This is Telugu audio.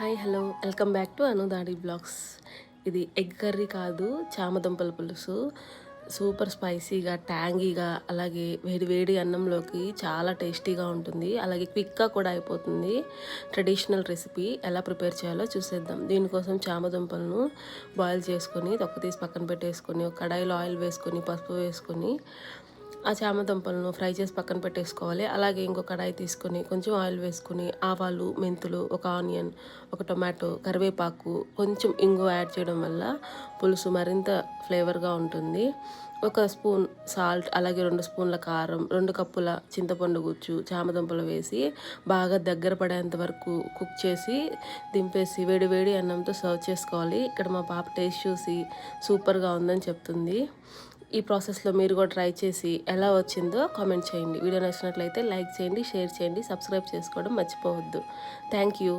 Hi hello welcome back to అనుదాడి బ్లాగ్స్. ఇది ఎగ్ కర్రీ కాదు, చామదుంపల పులుసు. సూపర్ స్పైసీగా, ట్యాంగీగా, అలాగే వేడి వేడి అన్నంలోకి చాలా టేస్టీగా ఉంటుంది. అలాగే క్విక్గా కూడా అయిపోతుంది. ట్రెడిషనల్ రెసిపీ ఎలా ప్రిపేర్ చేయాలో చూసేద్దాం. దీనికోసం చామదుంపలను బాయిల్ చేసుకొని తొక్క తీసి పక్కన పెట్టేసుకొని, ఒక కడాయిలో ఆయిల్ వేసుకొని, పసుపు వేసుకొని ఆ చామదుంపలను ఫ్రై చేసి పక్కన పెట్టేసుకోవాలి. అలాగే ఇంకో కడాయి తీసుకొని కొంచెం ఆయిల్ వేసుకొని ఆవాలు, మెంతులు, ఒక ఆనియన్, ఒక టొమాటో, కరివేపాకు, కొంచెం ఇంగువ యాడ్ చేయడం వల్ల పులుసు మరింత ఫ్లేవర్గా ఉంటుంది. ఒక స్పూన్ సాల్ట్, అలాగే 2 స్పూన్ల కారం, 2 కప్పుల చింతపండు గుజ్జు చామదుంపలు వేసి బాగా దగ్గర పడేంత వరకు కుక్ చేసి దింపేసి వేడి వేడి అన్నంతో సర్వ్ చేసుకోవాలి. ఇక్కడ మా పాప టేస్ట్ చూసి సూపర్గా ఉందని చెప్తుంది. ఈ ప్రాసెస్లో మీరు కూడా ట్రై చేసి ఎలా వచ్చిందో కామెంట్ చేయండి. వీడియో నచ్చినట్లయితే లైక్ చేయండి, షేర్ చేయండి, సబ్స్క్రైబ్ చేసుకోవడం మర్చిపోవద్దు. Thank you.